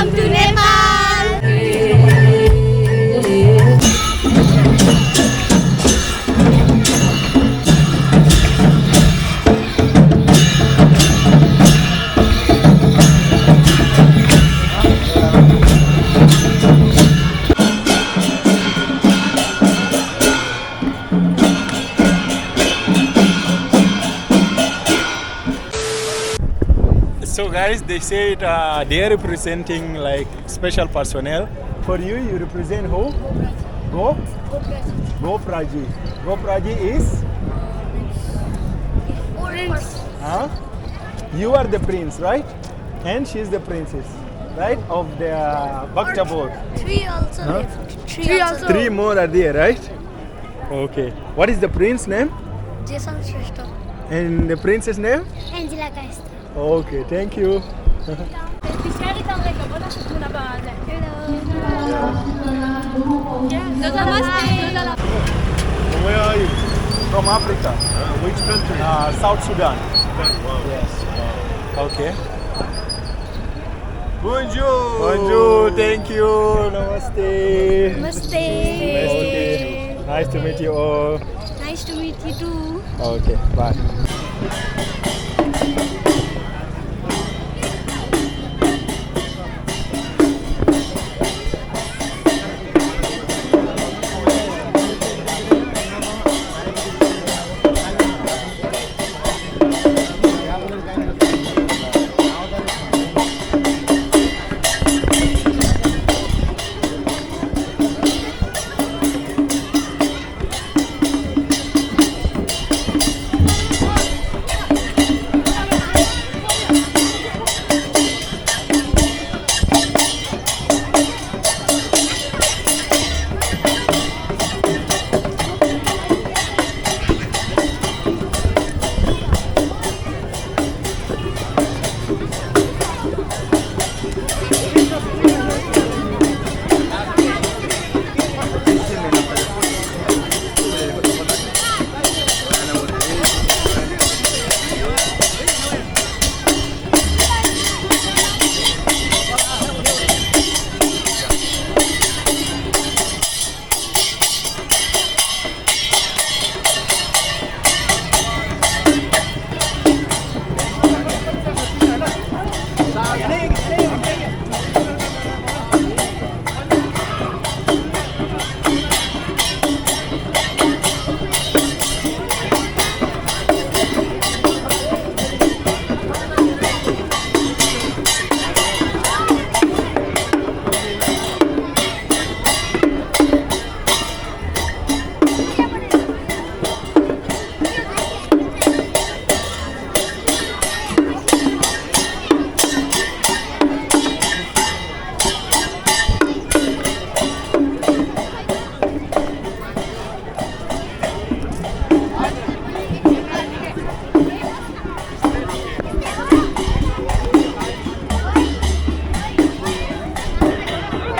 Welcome to Nepal! So guys, they said they're representing like special personnel. For you, you represent who? Gopraji. Gopraji is? Prince. Huh? You are the prince, right? And she's the princess, right? Of the bhaktapur. Three also. Huh? Three also. Three more are there, right? Okay. What is the prince name? Jason Shrestha. And the princess name? Angela Geist. Okay, thank you. Where are you? From Africa. Which country? South Sudan. Wow. Yes. Okay. Bonjour. Bonjour, thank you. Namaste. Namaste. Okay. Nice to meet you all. Nice to meet you too. Okay, bye.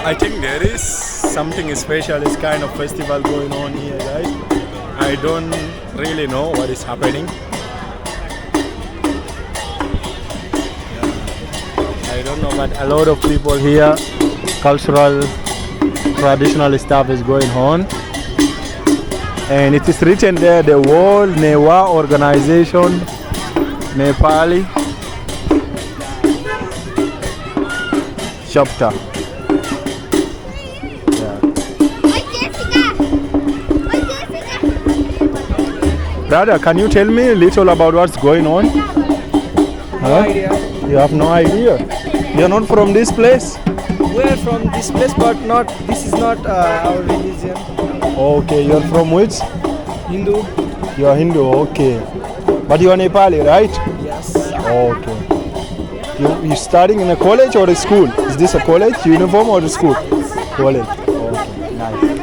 I think there is something special, this kind of festival going on here, guys. I don't really know what is happening. I don't know, but a lot of people here, cultural, traditional stuff is going on. And it is written there, the World Newar Organization, Nepali chapter. Brother, can you tell me a little about what's going on? No idea. You have no idea? You're not from this place? We are from this place, but not. This is not our religion. Okay, you're from which? Hindu. You're Hindu, okay. But you're Nepali, right? Yes. Okay. You studying in a college or a school? Is this a college uniform or a school? College. Okay, nice.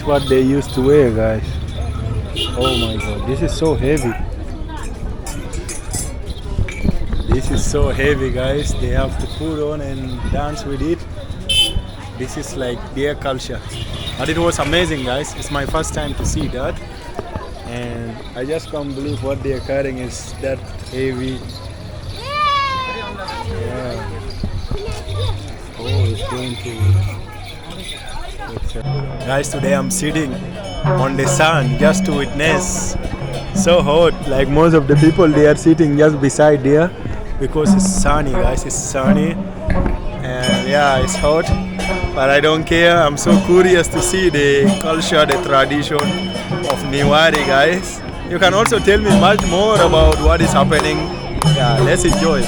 what they used to wear, guys. Oh my god, this is so heavy. This is so heavy, guys. They have to put on and dance with it. This is like their culture. But it was amazing, guys. It's my first time to see that. And I just can't believe what they are carrying is that heavy. Yeah. Oh, it's going to... Guys, today I'm sitting on the sun just to witness. So hot, like most of the people they are sitting just beside there because it's sunny, guys. It's sunny and yeah, it's hot, but I don't care. I'm so curious to see the culture, the tradition of Newari, guys. You can also tell me much more about what is happening. Yeah, let's enjoy.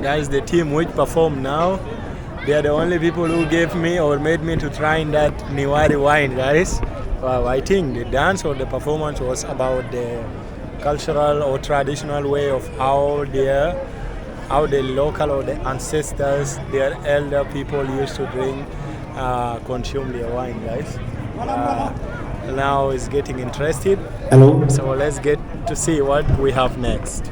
Guys, the team which perform now, they are the only people who gave me or made me to try that Newari wine, guys. I think the dance or the performance was about the cultural or traditional way of how the local or the ancestors, their elder people used to drink, consume their wine, guys. Now it's getting interested. Hello. So let's get to see what we have next.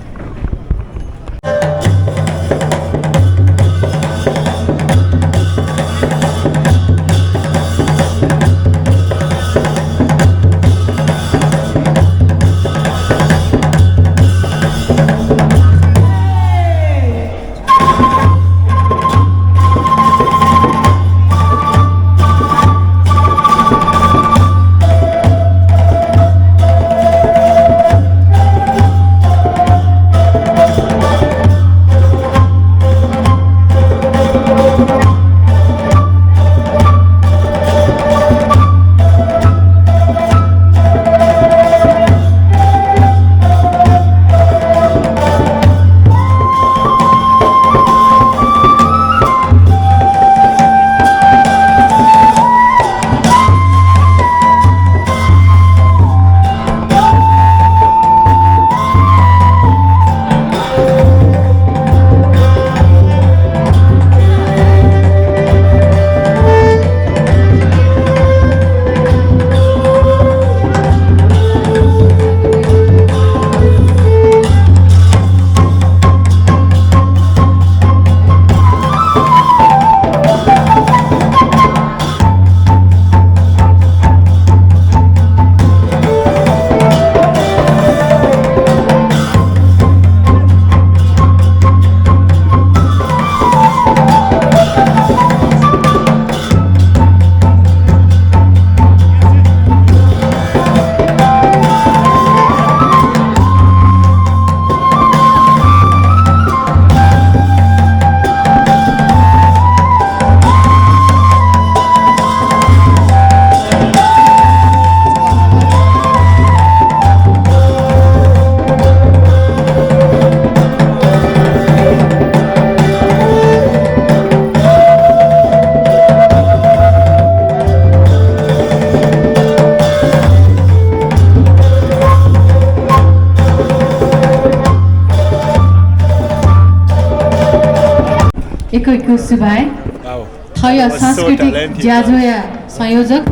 एकैको सुभाइ Wow. थय That was so सांस्कृतिक talented. ज्याजोया संयोजक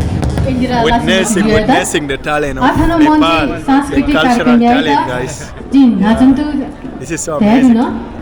Indira Witnessing the talent of आफ्नो Nepal, मन्त्री the सांस्कृतिक cultural कार्यक्रम talent, guys. Jin नाचन्तु This is so धेरै amazing. न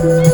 Thank you.